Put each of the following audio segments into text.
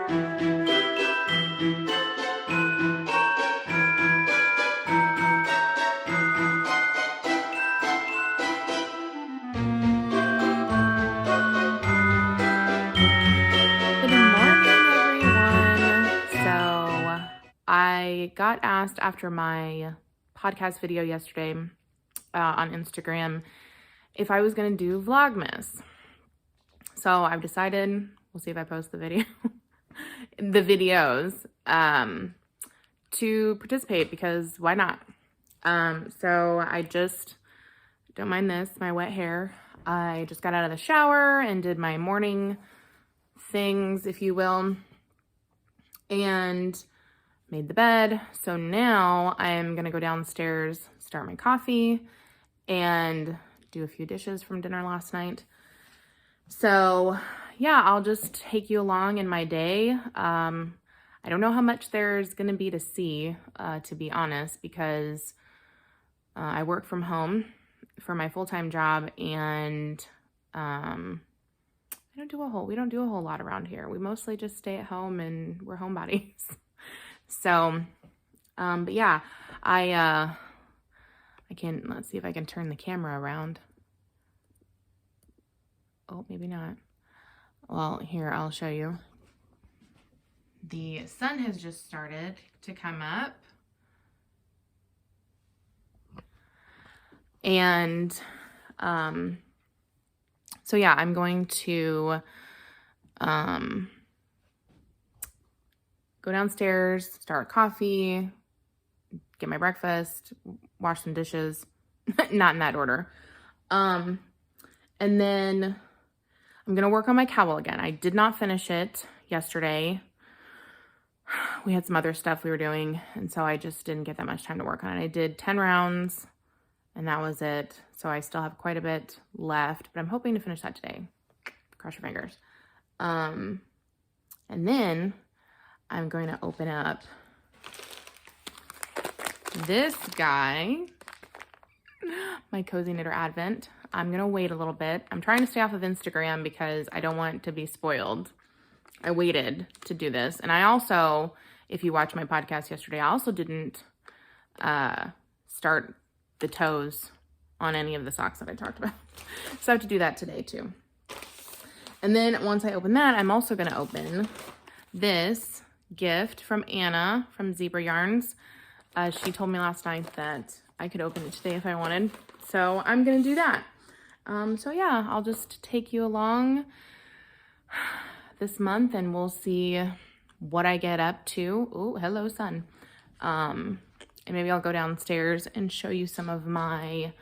I got asked after my podcast video yesterday on Instagram if I was going to do Vlogmas. So I've decided, we'll see if I post the video, the videos to participate, because why not? So I just, don't mind this, my wet hair. I just got out of the shower and did my morning things, if you will, and made the bed. So now I'm gonna go downstairs, start my coffee, and do a few dishes from dinner last night. So yeah, I'll just take you along in my day. I don't know how much there's gonna be to see, to be honest, because I work from home for my full-time job, and we don't do a whole lot around here. We mostly just stay at home and we're homebodies. So, but yeah, I can, let's see if I can turn the camera around. Oh, maybe not. Well, here, I'll show you. The sun has just started to come up. And, so yeah, I'm going to, go downstairs, start coffee, get my breakfast, wash some dishes, not in that order. And then I'm gonna work on my cowl again. I did not finish it yesterday. We had some other stuff we were doing, and so I just didn't get that much time to work on it. I did 10 rounds, and that was it. So I still have quite a bit left, but I'm hoping to finish that today. Cross your fingers. And then I'm going to open up this guy, my Cozy Knitter Advent. I'm going to wait a little bit. I'm trying to stay off of Instagram because I don't want to be spoiled. I waited to do this. And I also, if you watched my podcast yesterday, I also didn't start the toes on any of the socks that I talked about. So I have to do that today too. And then once I open that, I'm also going to open this gift from Anna from Zebra Yarns. She told me last night that I could open it today if I wanted. So I'm going to do that. So yeah, I'll just take you along this month and we'll see what I get up to. Oh, hello, sun. And maybe I'll go downstairs and show you some of my,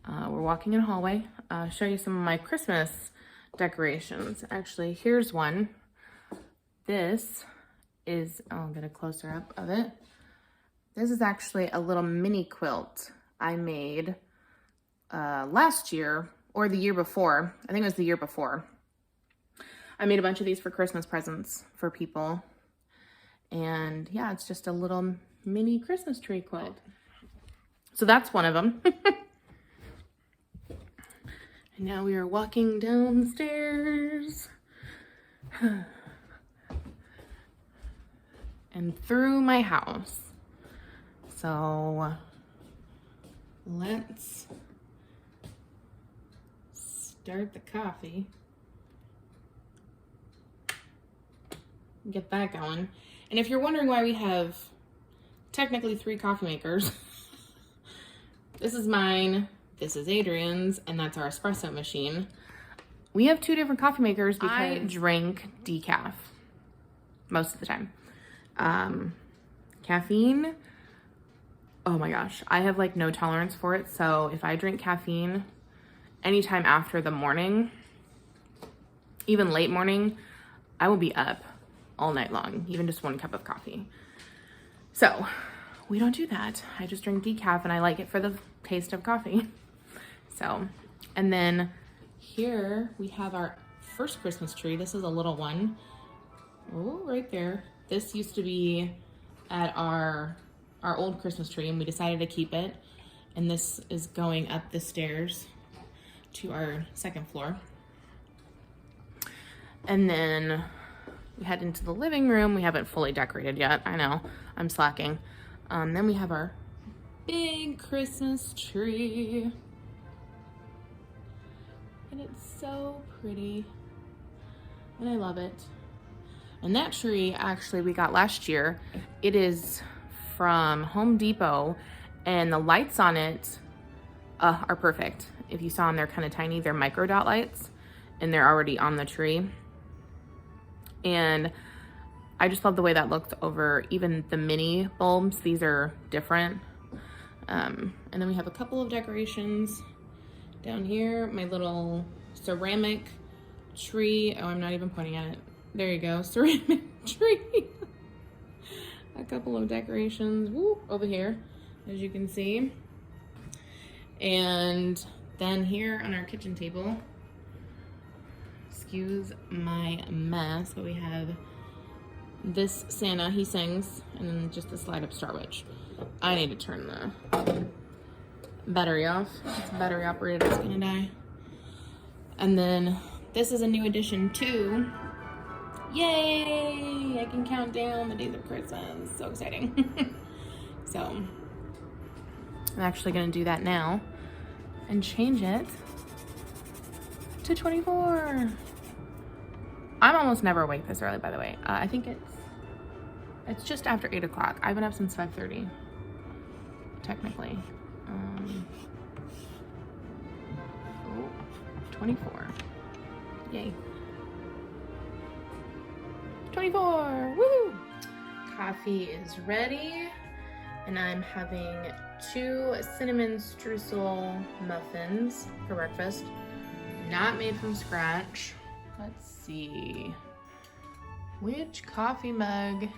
we're walking in a hallway, show you some of my Christmas decorations. Actually, here's one. This is, I'll get a closer up of it. This is actually a little mini quilt I made last year or the year before. I think it was the year before. I made a bunch of these for Christmas presents for people. And yeah, it's just a little mini Christmas tree quilt. So that's one of them. And now we are walking downstairs. And through my house. So let's start the coffee. Get that going. And if you're wondering why we have technically 3 coffee makers, this is mine, this is Adrian's, and that's our espresso machine. We have 2 different coffee makers because I drink decaf most of the time. Caffeine, oh my gosh, I have like no tolerance for it. So if I drink caffeine anytime after the morning, even late morning, I will be up all night long, even just 1 cup of coffee. So we don't do that. I just drink decaf and I like it for the taste of coffee. So, and then here we have our first Christmas tree. This is a little one. Oh, right there. This used to be at our old Christmas tree and we decided to keep it. And this is going up the stairs to our 2nd floor. And then we head into the living room. We haven't fully decorated yet. I know, I'm slacking. Then we have our big Christmas tree. And it's so pretty. And I love it. And that tree actually we got last year. It is from Home Depot, and the lights on it are perfect. If you saw them, they're kind of tiny. They're micro dot lights, and they're already on the tree. And I just love the way that looks over even the mini bulbs. These are different. And then we have a couple of decorations down here. My little ceramic tree. Oh, I'm not even pointing at it. There you go, ceramic tree. A couple of decorations over here, as you can see. And then here on our kitchen table, excuse my mess, but we have this Santa, he sings, and then just the slide up star, which I need to turn the battery off. It's battery operated, it's gonna die. And then this is a new addition too. Yay! I can count down the days of Christmas. So exciting. So I'm actually gonna do that now and change it to 24. I'm almost never awake this early, by the way. I think it's just after 8 o'clock. I've been up since 5:30, technically. 24. Yay. 24, woo! Coffee is ready, and I'm having 2 cinnamon streusel muffins for breakfast. Not made from scratch. Let's see. Which coffee mug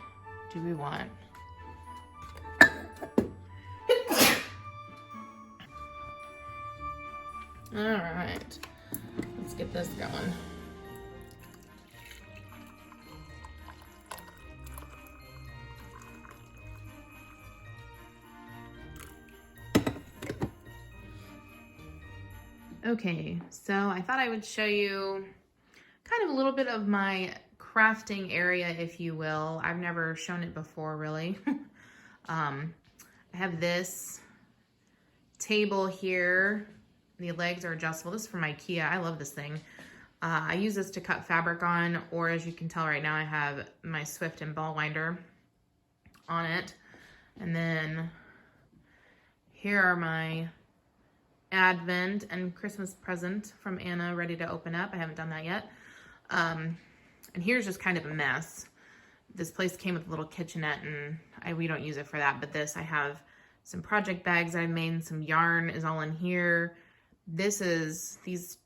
do we want? All right, let's get this going. Okay, so I thought I would show you kind of a little bit of my crafting area, if you will. I've never shown it before, really. I have this table here. The legs are adjustable. This is from IKEA. I love this thing. I use this to cut fabric on, or as you can tell right now, I have my Swift and ball winder on it. And then here are my Advent and Christmas present from Anna ready to open up. I haven't done that yet. And here's just kind of a mess. This place came with a little kitchenette, and we don't use it for that, but this, I have some project bags I made, some yarn is all in here. These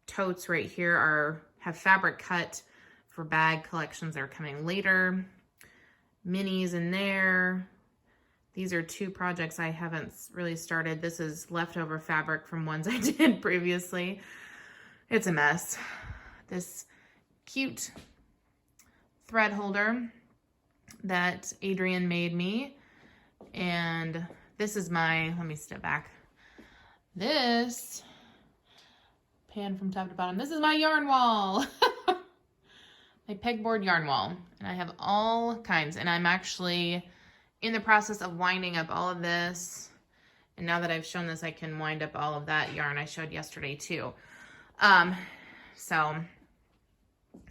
totes right here have fabric cut for bag collections that are coming later. Minis in there. These are 2 projects I haven't really started. This is leftover fabric from ones I did previously. It's a mess. This cute thread holder that Adrian made me. And this is let me step back. This, pan from top to bottom, this is my yarn wall. My pegboard yarn wall. And I have all kinds, and I'm actually in the process of winding up all of this. And now that I've shown this, I can wind up all of that yarn I showed yesterday too. And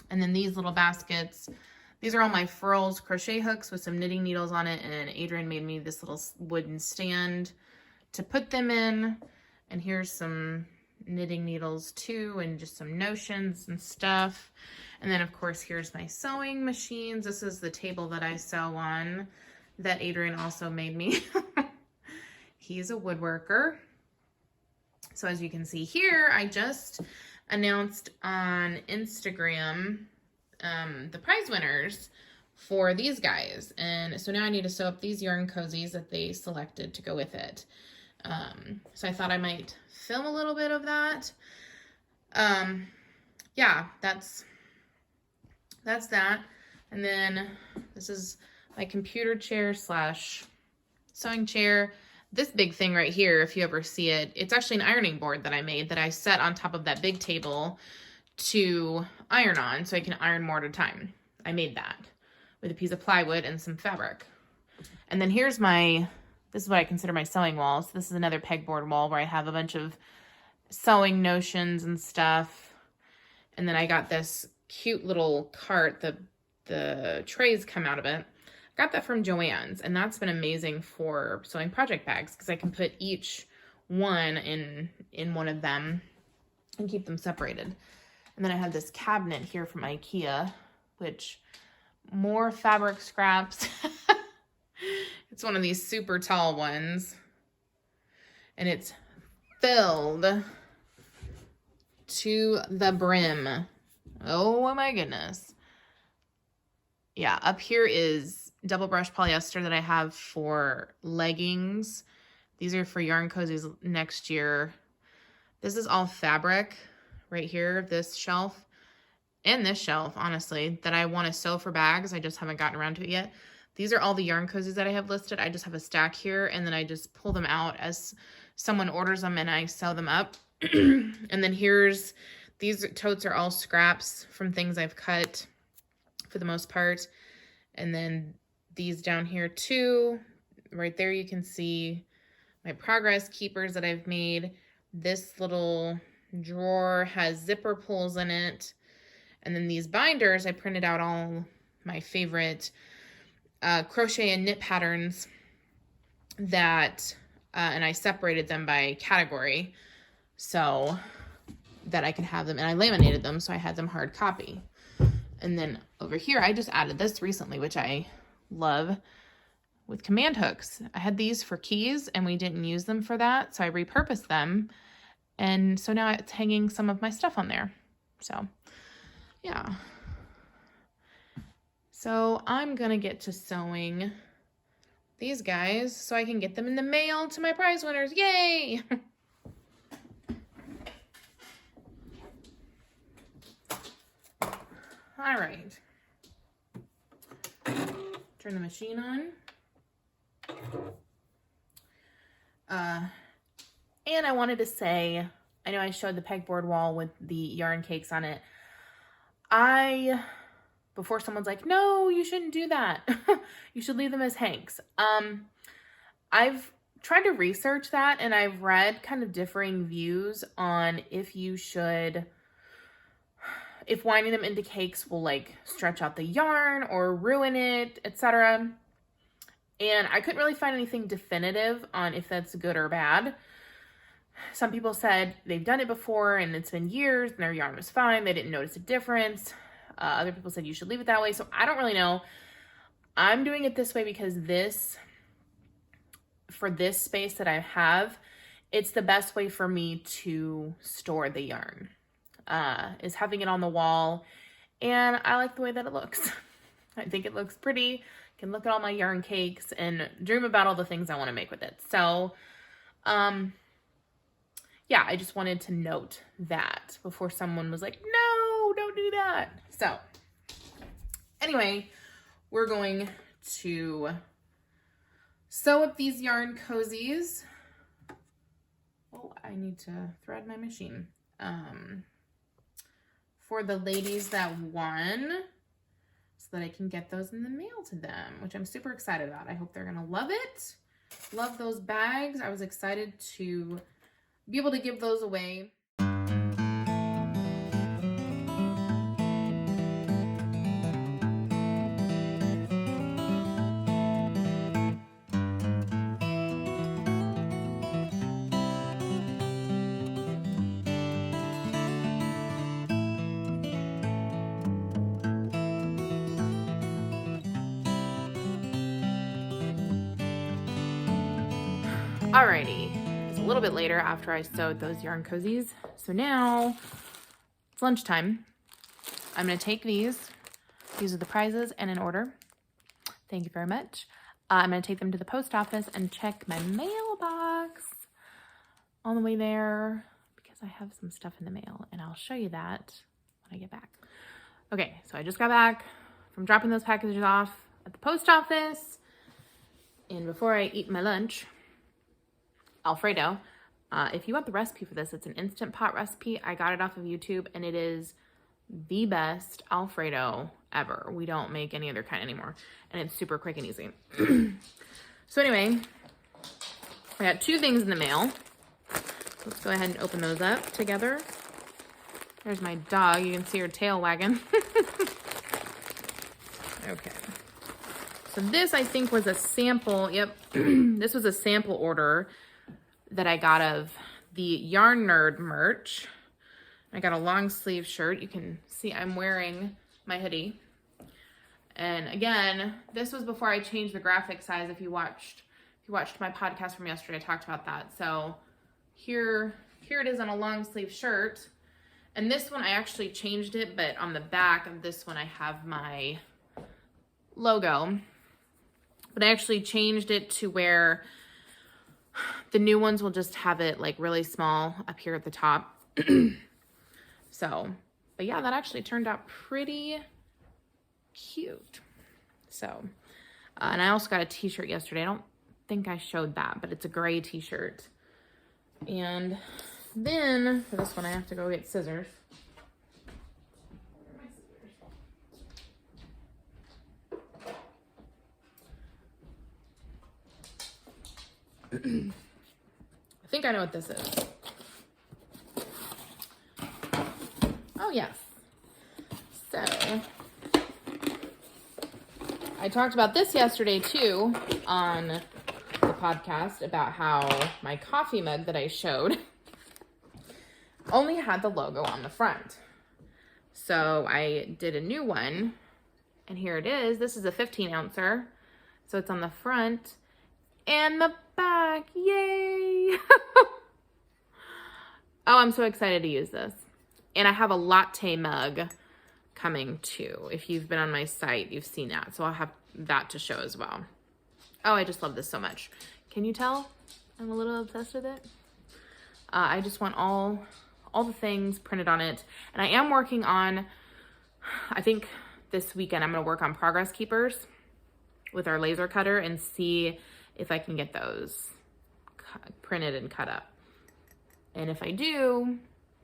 then these little baskets, these are all my furls crochet hooks with some knitting needles on it. And Adrian made me this little wooden stand to put them in. And here's some knitting needles too, and just some notions and stuff. And then of course, here's my sewing machines. This is the table that I sew on that Adrian also made me. He's a woodworker. So as you can see here, I just announced on Instagram the prize winners for these guys. And so now I need to sew up these yarn cozies that they selected to go with it. So I thought I might film a little bit of that. Yeah, that's that. And then this is my computer chair slash sewing chair. This big thing right here, if you ever see it, it's actually an ironing board that I made that I set on top of that big table to iron on so I can iron more at a time. I made that with a piece of plywood and some fabric. And then here's my, this is what I consider my sewing wall. So this is another pegboard wall where I have a bunch of sewing notions and stuff. And then I got this cute little cart, the trays come out of it. Got that from Joann's, and that's been amazing for sewing project bags because I can put each one in one of them and keep them separated. And then I have this cabinet here from IKEA, which more fabric scraps. It's one of these super tall ones, and it's filled to the brim. Oh my goodness. Yeah, up here is double brush polyester that I have for leggings. These are for yarn cozies next year. This is all fabric right here, this shelf and this shelf, honestly, that I want to sew for bags. I just haven't gotten around to it yet. These are all the yarn cozies that I have listed. I just have a stack here, and then I just pull them out as someone orders them and I sew them up. And then here's, these totes are all scraps from things I've cut for the most part. And then these down here too, right there you can see my progress keepers that I've made. This little drawer has zipper pulls in it. And then these binders, I printed out all my favorite crochet and knit patterns that, and I separated them by category so that I can have them, and I laminated them so I had them hard copy. And then over here, I just added this recently, which I love, with command hooks. I had these for keys and we didn't use them for that, so I repurposed them. And so now it's hanging some of my stuff on there. So, yeah. So I'm gonna get to sewing these guys so I can get them in the mail to my prize winners. Yay! All right. Turn the machine on. And I wanted to say, I know I showed the pegboard wall with the yarn cakes on it. Before someone's like, no, you shouldn't do that. You should leave them as hanks. I've tried to research that, and I've read kind of differing views on if you should, if winding them into cakes will like stretch out the yarn or ruin it, etc. And I couldn't really find anything definitive on if that's good or bad. Some people said they've done it before and it's been years and their yarn was fine. They didn't notice a difference. Other people said you should leave it that way. So I don't really know. I'm doing it this way because for this space that I have, it's the best way for me to store the yarn, is having it on the wall. And I like the way that it looks. I think it looks pretty. I can look at all my yarn cakes and dream about all the things I want to make with it. So, yeah, I just wanted to note that before someone was like, no, don't do that. So anyway, we're going to sew up these yarn cozies. Oh, I need to thread my machine. For the ladies that won, so that I can get those in the mail to them, which I'm super excited about. I hope they're gonna love it. Love those bags. I was excited to be able to give those away. Alrighty, it's a little bit later after I sewed those yarn cozies. So now it's lunchtime. I'm gonna take these. These are the prizes and in order. Thank you very much. I'm gonna take them to the post office and check my mailbox on the way there because I have some stuff in the mail and I'll show you that when I get back. Okay, so I just got back from dropping those packages off at the post office. And before I eat my lunch, Alfredo. If you want the recipe for this, it's an Instant Pot recipe. I got it off of YouTube and it is the best Alfredo ever. We don't make any other kind anymore. And it's super quick and easy. So anyway, I got 2 things in the mail. Let's go ahead and open those up together. There's my dog. You can see her tail wagging. Okay. So this, I think, was a sample. Yep. This was a sample order that I got of the Yarn Nerd merch. I got a long sleeve shirt. You can see I'm wearing my hoodie. And again, this was before I changed the graphic size. If you watched my podcast from yesterday, I talked about that. So here it is on a long sleeve shirt. And this one, I actually changed it, but on the back of this one, I have my logo. But I actually changed it to where the new ones will just have it like really small up here at the top. So, but yeah, that actually turned out pretty cute. So, and I also got a t-shirt yesterday. I don't think I showed that, but it's a gray t-shirt. And then for this one, I have to go get scissors. I think I know what this is. Oh, yes. So, I talked about this yesterday, too, on the podcast about how my coffee mug that I showed only had the logo on the front. So, I did a new one, and here it is. This is a 15-ouncer, so it's on the front and the back. Yay! Oh, I'm so excited to use this. And I have a latte mug coming too. If you've been on my site, you've seen that. So I'll have that to show as well. Oh, I just love this so much. Can you tell? I'm a little obsessed with it. I just want all the things printed on it. And I am working on, I think this weekend, I'm going to work on progress keepers with our laser cutter and see if I can get those printed and cut up. And if I do,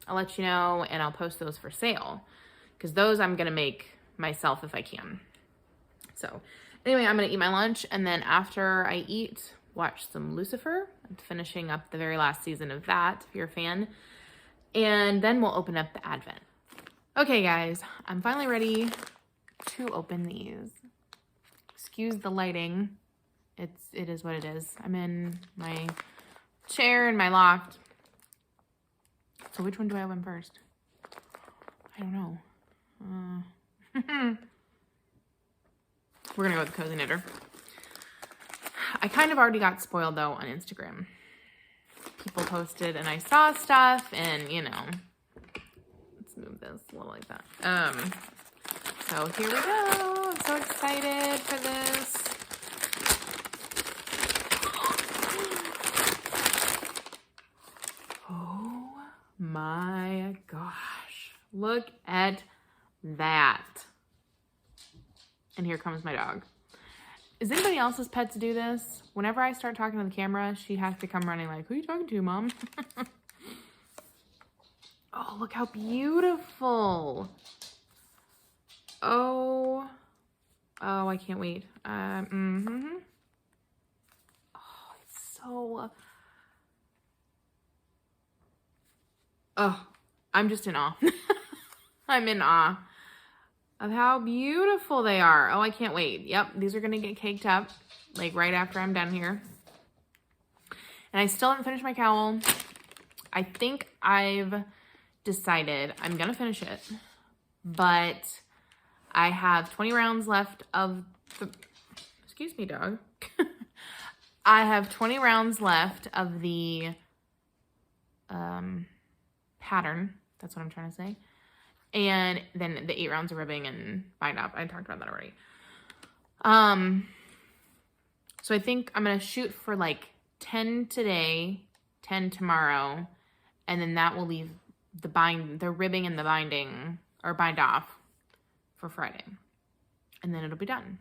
I'll let you know, and I'll post those for sale, because those I'm going to make myself if I can. So anyway, I'm going to eat my lunch, and then after I eat, watch some Lucifer. I'm finishing up the very last season of that, if you're a fan. And then we'll open up the Advent. Okay, guys, I'm finally ready to open these. Excuse the lighting. It is what it is. I'm in my chair in my loft. So which one do I open first? I don't know. We're gonna go with the Cozy Knitter. I kind of already got spoiled though on Instagram. People posted and I saw stuff, and you know, let's move this a little like that. So here we go. I'm so excited for this. Oh my gosh. Look at that. And here comes my dog. Is anybody else's pets do this? Whenever I start talking to the camera, she has to come running like, who are you talking to, Mom? Oh, look how beautiful. Oh, I can't wait. Oh, it's so... Oh, I'm just in awe. I'm in awe of how beautiful they are. Oh, I can't wait. Yep, these are going to get caked up, like right after I'm done here. And I still haven't finished my cowl. I think I've decided I'm going to finish it, but I have 20 rounds left of the... Excuse me, dog. I have 20 rounds left of the pattern. That's what I'm trying to say. And then the 8 rounds of ribbing and bind up. I talked about that already. So I think I'm going to shoot for like 10 today, 10 tomorrow, and then that will leave the ribbing and the binding, or bind off, for Friday. And then it'll be done.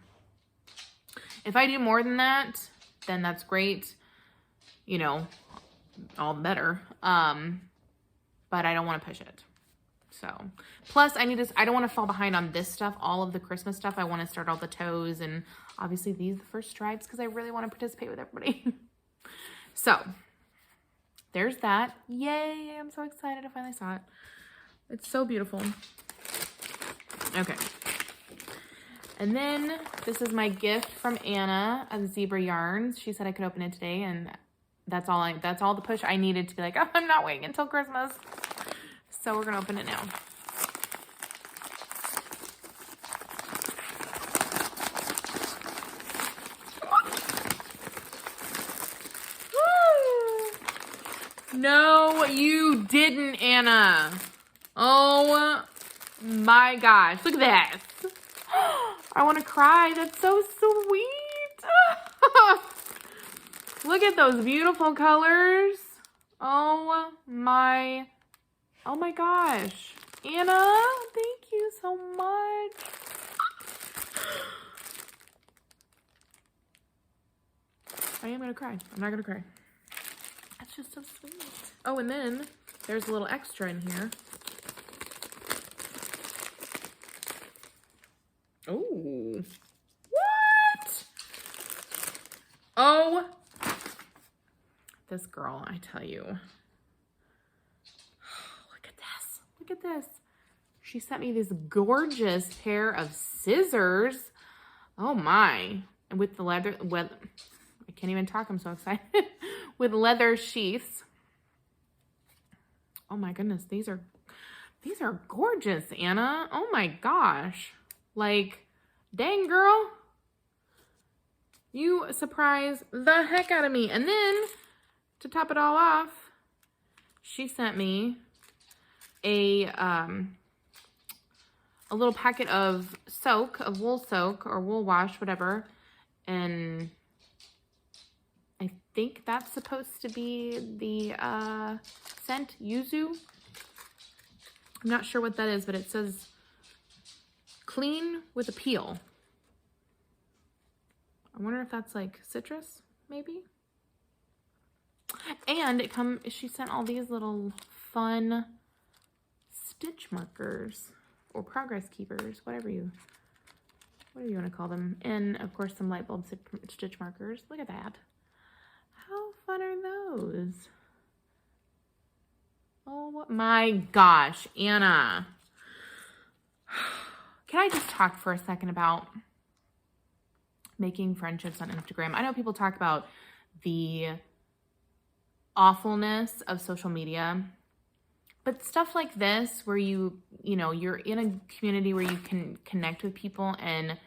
If I do more than that, then that's great. You know, all the better. But I don't want to push it. So, plus I don't want to fall behind on this stuff, all of the Christmas stuff. I want to start all the toes and obviously these the first stripes because I really want to participate with everybody. So, there's that. Yay, I'm so excited I finally saw it. It's so beautiful. Okay. And then this is my gift from Anna of Zebra Yarns. She said I could open it today, and that's all the push I needed to be like, oh, I'm not waiting until Christmas. So we're gonna open it now. No, you didn't, Anna. Oh my gosh, look at this. I want to cry. That's so sweet. Look at those beautiful colors. Oh my gosh. Anna, thank you so much. I am going to cry. I'm not going to cry. That's just so sweet. Oh, and then there's a little extra in here. Oh, what? Oh, this girl, I tell you. Look at this. Look at this. She sent me this gorgeous pair of scissors. Oh my. And with the leather, I can't even talk, I'm so excited. With leather sheaths. Oh my goodness, these are gorgeous, Anna. Oh my gosh. Like, dang girl. You surprised the heck out of me. And then, to top it all off, she sent me a little packet of soak, of wool soak or wool wash, whatever. And I think that's supposed to be the scent yuzu. I'm not sure what that is, but it says clean with a peel. I wonder if that's like citrus, maybe. And she sent all these little fun stitch markers or progress keepers, whatever you want to call them. And of course some light bulb stitch markers. Look at that. How fun are those? Oh my gosh, Anna. Can I just talk for a second about making friendships on Instagram? I know people talk about the awfulness of social media, but stuff like this where you're in a community where you can connect with people and,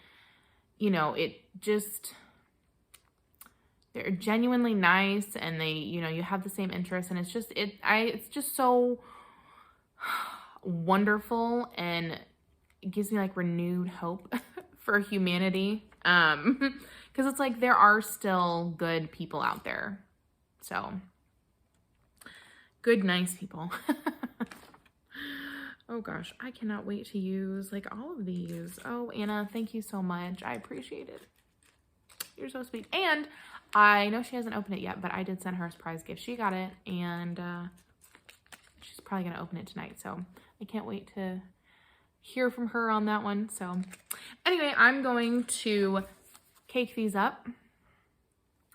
they're genuinely nice and they, you have the same interests and it's just so wonderful and it gives me like renewed hope for humanity. Because it's like there are still good people out there. So, good, nice people. Oh gosh, I cannot wait to use like all of these. Oh, Anna, thank you so much. I appreciate it. You're so sweet. And I know she hasn't opened it yet, but I did send her a surprise gift. She got it and she's probably going to open it tonight. So I can't wait to hear from her on that one. So anyway, I'm going to cake these up,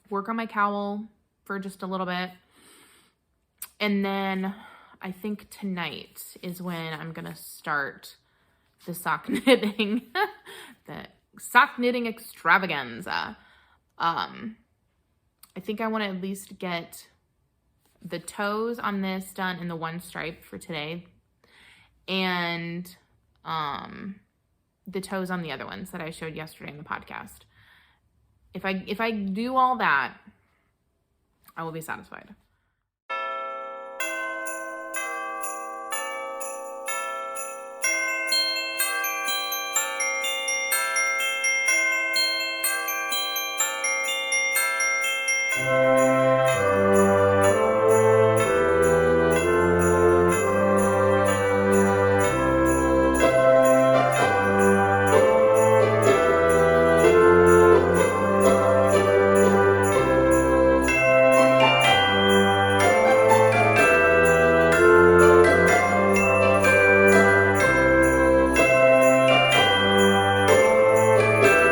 work on my cowl for just a little bit. And then I think tonight is when I'm going to start the sock knitting, the sock knitting extravaganza. I think I want to at least get the toes on this done in the one stripe for today. And the toes on the other ones that I showed yesterday in the podcast. If I do all that, I will be satisfied.